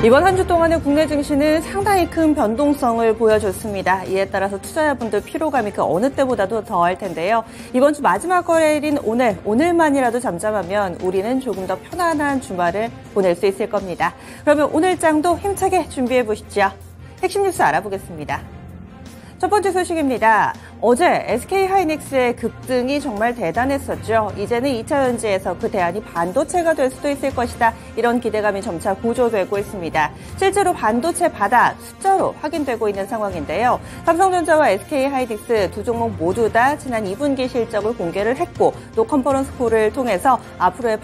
이번 한 주 동안의 국내 증시는 상당히 큰 변동성을 보여줬습니다. 이에 따라서 투자자분들 피로감이 그 어느 때보다도 더할 텐데요. 이번 주 마지막 거래일인 오늘만이라도 잠잠하면 우리는 조금 더 편안한 주말을 보낼 수 있을 겁니다. 그러면 오늘 장도 힘차게 준비해 보시죠. 핵심 뉴스 알아보겠습니다. 첫 번째 소식입니다. 어제 SK하이닉스의 급등이 정말 대단했었죠. 이제는 2차 전지에서 그 대안이 반도체가 될 수도 있을 것이다. 이런 기대감이 점차 고조되고 있습니다. 실제로 반도체 바닥 숫자로 확인되고 있는 상황인데요. 삼성전자와 SK하이닉스 두 종목 모두 다 지난 2분기 실적을 공개를 했고 또 컨퍼런스 콜을 통해서 앞으로의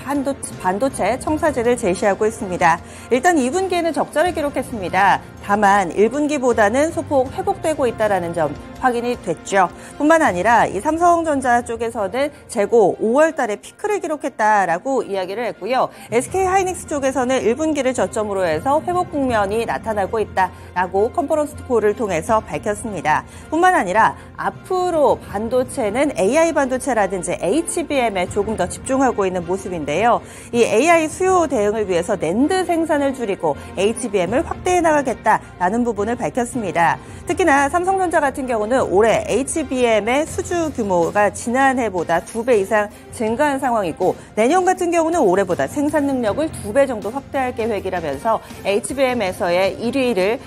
반도체 청사진을 제시하고 있습니다. 일단 2분기에는 적자를 기록했습니다. 다만 1분기보다는 소폭 회복되고 있다는 점 확인이 됐죠. 뿐만 아니라 이 삼성전자 쪽에서는 재고 5월 달에 피크를 기록했다라고 이야기를 했고요. SK하이닉스 쪽에서는 1분기를 저점으로 해서 회복 국면이 나타나고 있다라고 컨퍼런스 콜을 통해서 밝혔습니다. 뿐만 아니라 앞으로 반도체는 AI 반도체라든지 HBM에 조금 더 집중하고 있는 모습인데요. 이 AI 수요 대응을 위해서 낸드 생산을 줄이고 HBM을 확대해 나가겠다라는 부분을 밝혔습니다. 특히나 삼성전자 같은 경우는 올해 HBM의 수주 규모가 지난해보다 2배 이상 증가한 상황이고 내년 같은 경우는 올해보다 생산 능력을 2배 정도 확대할 계획이라면서 HBM에서의 1위를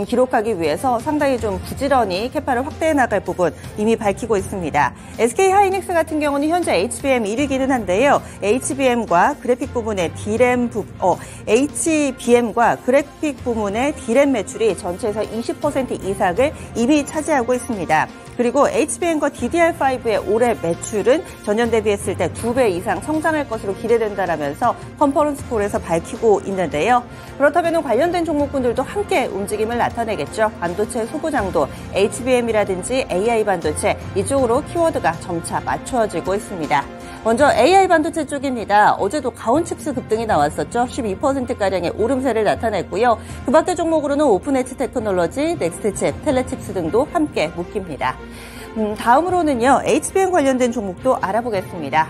기록하기 위해서 상당히 좀 부지런히 캐파를 확대해 나갈 부분 이미 밝히고 있습니다. SK하이닉스 같은 경우는 현재 HBM 1위기는 한데요. HBM과 그래픽 부분의 HBM과 그래픽 부문의 D램 매출이 전체에서 20% 이상을 이미 차지하고 있습니다. 그리고 HBM과 DDR5의 올해 매출은 전년 대비했을 때 2배 이상 성장할 것으로 기대된다라면서 컨퍼런스 콜에서 밝히고 있는데요. 그렇다면 관련된 종목군들도 함께 움직임을 나타내겠죠. 반도체 소부장도 HBM이라든지 AI 반도체 이쪽으로 키워드가 점차 맞춰지고 있습니다. 먼저 AI 반도체 쪽입니다. 어제도 가온칩스 급등이 나왔었죠. 12%가량의 오름세를 나타냈고요. 그 밖의 종목으로는 오픈엣지 테크놀로지, 넥스트칩, 텔레칩스 등도 함께 묶입니다. 다음으로는요. HBM 관련된 종목도 알아보겠습니다.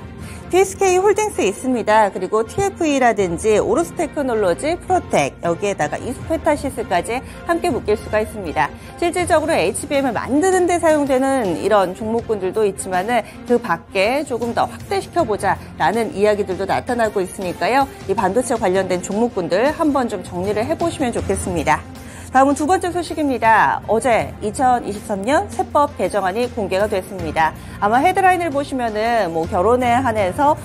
TSK 홀딩스 있습니다. 그리고 TFE라든지 오로스 테크놀로지, 프로텍, 여기에다가 이스페타시스까지 함께 묶일 수가 있습니다. 실질적으로 HBM을 만드는 데 사용되는 이런 종목군들도 있지만은 그 밖에 조금 더 확대시켜보자라는 이야기들도 나타나고 있으니까요. 이 반도체 관련된 종목군들 한번 좀 정리를 해보시면 좋겠습니다. 다음은 두 번째 소식입니다. 어제 2023년 세법 개정안이 공개가 됐습니다. 아마 헤드라인을 보시면은 결혼에 한해서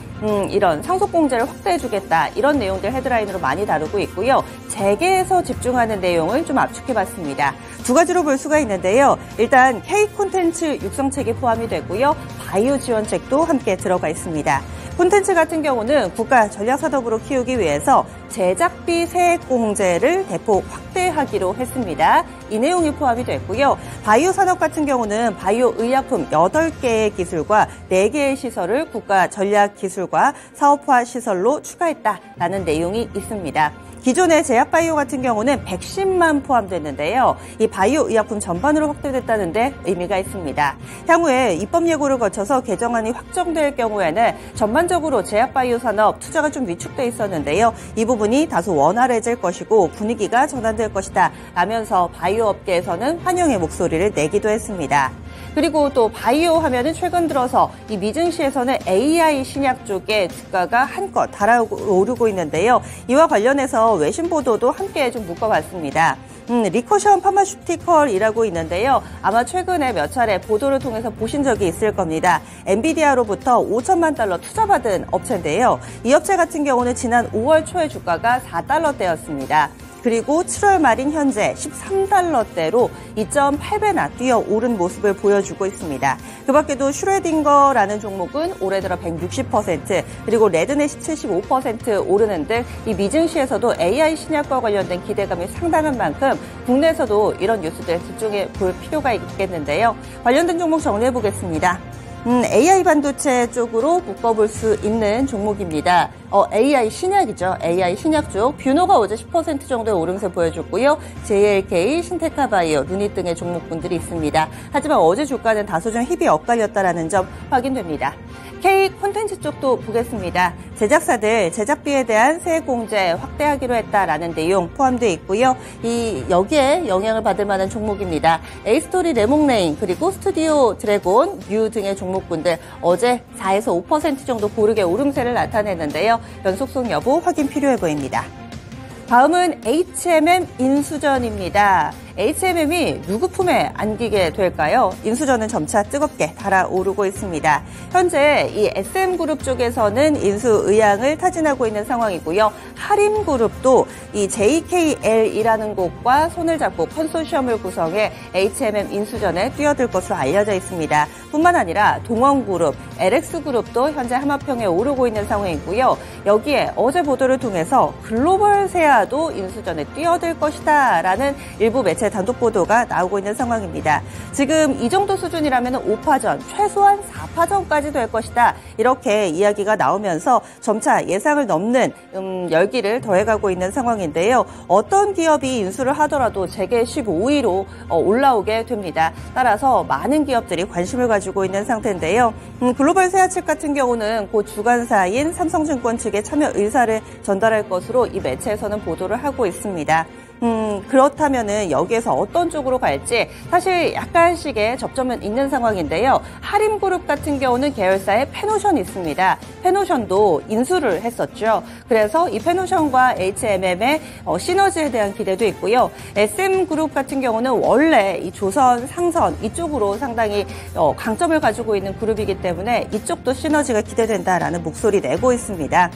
이런 상속공제를 확대해주겠다 이런 내용들 헤드라인으로 많이 다루고 있고요. 재계에서 집중하는 내용을 좀 압축해봤습니다. 두 가지로 볼 수가 있는데요. 일단 K 콘텐츠 육성책이 포함이 되고요. 바이오 지원책도 함께 들어가 있습니다. 콘텐츠 같은 경우는 국가 전략산업으로 키우기 위해서 제작비 세액 공제를 대폭 확대하기로 했습니다. 이 내용이 포함이 됐고요. 바이오 산업 같은 경우는 바이오 의약품 8개의 기술과 4개의 시설을 국가 전략 기술과 사업화 시설로 추가했다라는 내용이 있습니다. 기존의 제약바이오 같은 경우는 백신만 포함됐는데요. 이 바이오 의약품 전반으로 확대됐다는 데 의미가 있습니다. 향후에 입법 예고를 거쳐서 개정안이 확정될 경우에는 전반적으로 제약바이오 산업 투자가 좀 위축돼 있었는데요. 이 부분이 다소 원활해질 것이고 분위기가 전환될 것이다 라면서 바이오 업계에서는 환영의 목소리를 내기도 했습니다. 그리고 또 바이오 하면은 최근 들어서 이 미증시에서는 AI 신약 쪽에 주가가 한껏 달아오르고 있는데요. 이와 관련해서 외신 보도도 함께 좀 묶어봤습니다. 리커션 파마슈티컬이라고 있는데요. 아마 최근에 몇 차례 보도를 통해서 보신 적이 있을 겁니다. 엔비디아로부터 5천만 달러 투자받은 업체인데요. 이 업체 같은 경우는 지난 5월 초에 주가가 4달러대였습니다. 그리고 7월 말인 현재 13달러대로 2.8배나 뛰어오른 모습을 보여주고 있습니다. 그 밖에도 슈레딩거라는 종목은 올해 들어 160%, 그리고 레드넷이 75% 오르는 등 이 미증시에서도 AI 신약과 관련된 기대감이 상당한 만큼 국내에서도 이런 뉴스들 집중해 볼 필요가 있겠는데요. 관련된 종목 정리해 보겠습니다. AI 반도체 쪽으로 묶어볼 수 있는 종목입니다. AI 신약이죠. AI 신약 쪽. 뷰노가 어제 10% 정도의 오름세 보여줬고요. JLK, 신테카바이오, 루닛 등의 종목군들이 있습니다. 하지만 어제 주가는 다소 좀 힙이 엇갈렸다라는 점 확인됩니다. K 콘텐츠 쪽도 보겠습니다. 제작사들 제작비에 대한 세액공제 확대하기로 했다라는 내용 포함되어 있고요. 여기에 영향을 받을 만한 종목입니다. 에이스토리 레몽레인 그리고 스튜디오 드래곤, 뮤 등의 종목군들 어제 4에서 5% 정도 고르게 오름세를 나타냈는데요. 연속성 여부 확인 필요해 보입니다. 다음은 HMM 인수전입니다. HMM이 누구 품에 안기게 될까요? 인수전은 점차 뜨겁게 달아오르고 있습니다. 현재 이 SM그룹 쪽에서는 인수 의향을 타진하고 있는 상황이고요. 하림그룹도 이 JKL이라는 곳과 손을 잡고 컨소시엄을 구성해 HMM 인수전에 뛰어들 것으로 알려져 있습니다. 뿐만 아니라 동원그룹, LX그룹도 현재 하마평에 오르고 있는 상황이고요. 여기에 어제 보도를 통해서 글로벌세아도 인수전에 뛰어들 것이다 라는 일부 매체 단독 보도가 나오고 있는 상황입니다. 지금 이 정도 수준이라면 5파전, 최소한 4파전까지 될 것이다. 이렇게 이야기가 나오면서 점차 예상을 넘는 열기를 더해가고 있는 상황인데요. 어떤 기업이 인수를 하더라도 재계 15위로 올라오게 됩니다. 따라서 많은 기업들이 관심을 가지고 있는 상태인데요. 글로벌 세아 측 같은 경우는 곧 주관사인 삼성증권 측에 참여 의사를 전달할 것으로 이 매체에서는 보도를 하고 있습니다. 그렇다면은 여기에서 어떤 쪽으로 갈지 사실 약간씩의 접점은 있는 상황인데요. 하림그룹 같은 경우는 계열사에 페노션이 있습니다. 페노션도 인수를 했었죠. 그래서 이 페노션과 HMM의 시너지에 대한 기대도 있고요. SM그룹 같은 경우는 원래 이 조선, 상선 이쪽으로 상당히 강점을 가지고 있는 그룹이기 때문에 이쪽도 시너지가 기대된다라는 목소리 내고 있습니다.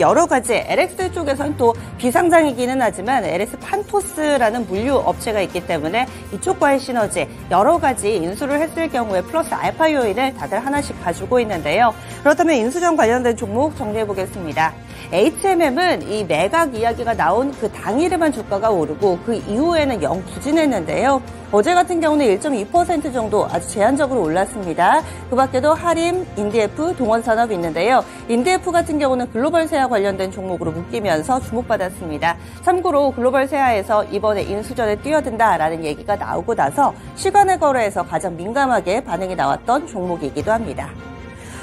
여러 가지 LX 쪽에서는 또 비상장이기는 하지만 LX 판토스라는 물류 업체가 있기 때문에 이쪽과의 시너지 여러 가지 인수를 했을 경우에 플러스 알파 요인을 다들 하나씩 가지고 있는데요. 그렇다면 인수전 관련된 종목 정리해 보겠습니다. HMM은 이 매각 이야기가 나온 그 당일에만 주가가 오르고 그 이후에는 영 부진했는데요. 어제 같은 경우는 1.2% 정도 아주 제한적으로 올랐습니다. 그 밖에도 하림, 인디에프, 동원산업이 있는데요. 인디에프 같은 경우는 글로벌 세아 관련된 종목으로 묶이면서 주목받았습니다. 참고로 글로벌 세아에서 이번에 인수전에 뛰어든다라는 얘기가 나오고 나서 시간의 거래에서 가장 민감하게 반응이 나왔던 종목이기도 합니다.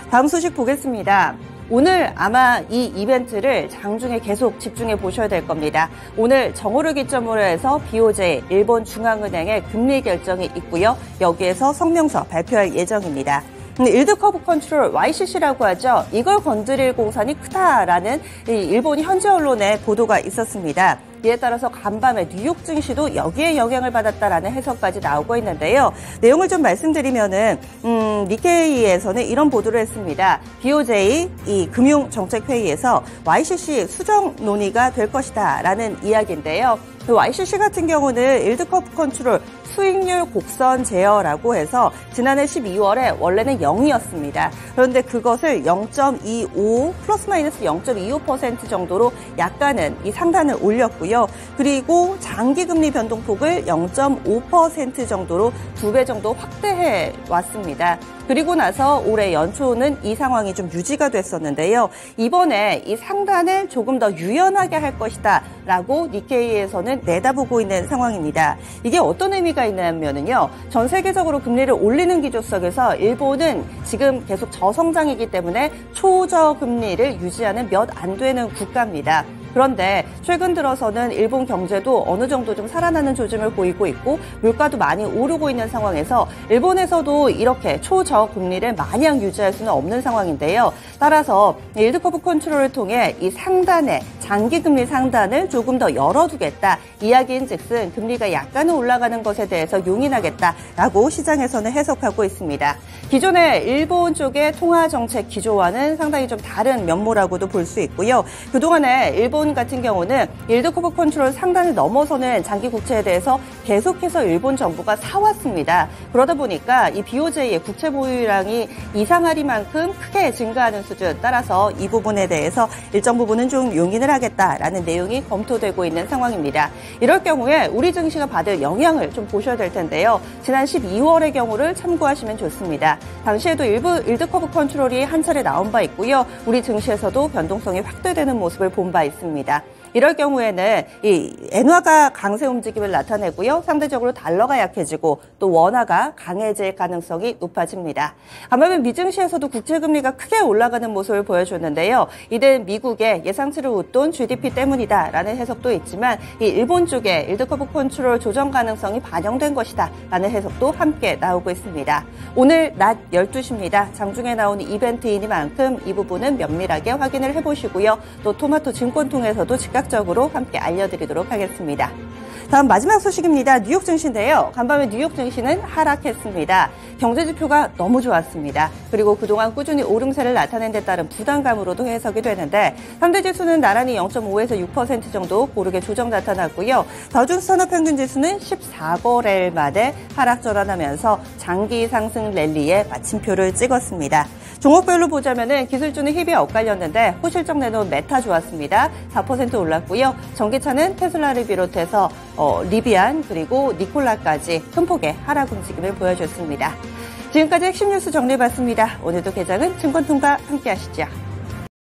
다음 소식 보겠습니다. 오늘 아마 이 이벤트를 장중에 계속 집중해 보셔야 될 겁니다. 오늘 정오를 기점으로 해서 BOJ, 일본 중앙은행의 금리 결정이 있고요. 여기에서 성명서 발표할 예정입니다. 일드 커브 컨트롤 YCC라고 하죠. 이걸 건드릴 공산이 크다라는 일본 현지 언론의 보도가 있었습니다. 이에 따라서 간밤에 뉴욕 증시도 여기에 영향을 받았다라는 해석까지 나오고 있는데요. 내용을 좀 말씀드리면은 니케이에서는 이런 보도를 했습니다. BOJ 이 금융정책회의에서 YCC 수정 논의가 될 것이다라는 이야기인데요. YCC 같은 경우는 일드 커브 컨트롤 수익률 곡선 제어라고 해서 지난해 12월에 원래는 0이었습니다. 그런데 그것을 0.25 플러스 마이너스 0.25% 정도로 약간은 이 상단을 올렸고요. 그리고 장기금리 변동폭을 0.5% 정도로 2배 정도 확대해 왔습니다. 그리고 나서 올해 연초는 이 상황이 좀 유지가 됐었는데요. 이번에 이 상단을 조금 더 유연하게 할 것이다 라고 니케이에서는 내다보고 있는 상황입니다. 이게 어떤 의미가 있냐면요. 전 세계적으로 금리를 올리는 기조 속에서 일본은 지금 계속 저성장이기 때문에 초저금리를 유지하는 몇 안 되는 국가입니다. 그런데 최근 들어서는 일본 경제도 어느 정도 좀 살아나는 조짐을 보이고 있고 물가도 많이 오르고 있는 상황에서 일본에서도 이렇게 초저금리를 마냥 유지할 수는 없는 상황인데요. 따라서 일드 커브 컨트롤을 통해 이 상단에 장기금리 상단을 조금 더 열어두겠다. 이야기인즉슨 금리가 약간은 올라가는 것에 대해서 용인하겠다라고 시장에서는 해석하고 있습니다. 기존의 일본 쪽의 통화정책 기조와는 상당히 좀 다른 면모라고도 볼 수 있고요. 그동안에 일본 같은 경우는 일드 커브 컨트롤 상단을 넘어서는 장기 국채에 대해서 계속해서 일본 정부가 사왔습니다. 그러다 보니까 이 BOJ의 국채 보유량이 이상하리만큼 크게 증가하는 수준 따라서 이 부분에 대해서 일정 부분은 좀 용인을 하겠다라는 내용이 검토되고 있는 상황입니다. 이럴 경우에 우리 증시가 받을 영향을 좀 보셔야 될 텐데요. 지난 12월의 경우를 참고하시면 좋습니다. 당시에도 일드 커브 컨트롤이 한 차례 나온 바 있고요. 우리 증시에서도 변동성이 확대되는 모습을 본 바 있습니다. 이럴 경우에는 이 엔화가 강세 움직임을 나타내고요. 상대적으로 달러가 약해지고 또 원화가 강해질 가능성이 높아집니다. 반면 미증시에서도 국채금리가 크게 올라가는 모습을 보여줬는데요. 이는 미국의 예상치를 웃돈 GDP 때문이다라는 해석도 있지만 이 일본 쪽에 일드 커브 컨트롤 조정 가능성이 반영된 것이다라는 해석도 함께 나오고 있습니다. 오늘 낮 12시입니다. 장중에 나온 이벤트이니만큼 이 부분은 면밀하게 확인을 해보시고요. 또 토마토 증권 통해서도 즉각적으로 함께 알려드리도록 하겠습니다. 다음 마지막 소식입니다. 뉴욕 증시인데요. 간밤에 뉴욕 증시는 하락했습니다. 경제 지표가 너무 좋았습니다. 그리고 그동안 꾸준히 오름세를 나타낸 데 따른 부담감으로도 해석이 되는데 상대 지수는 나란히 0.5에서 6% 정도 고르게 조정 나타났고요. 다우존스 산업평균지수는 14거래일 만에 하락 전환하면서 장기 상승 랠리에 마침표를 찍었습니다. 종목별로 보자면은 기술주는 힙이 엇갈렸는데 호실적 내놓은 메타 좋았습니다. 4% 올랐고요. 전기차는 테슬라를 비롯해서 리비안 그리고 니콜라까지 큰 폭의 하락 움직임을 보여줬습니다. 지금까지 핵심 뉴스 정리해봤습니다. 오늘도 개장은 증권통과 함께 하시죠.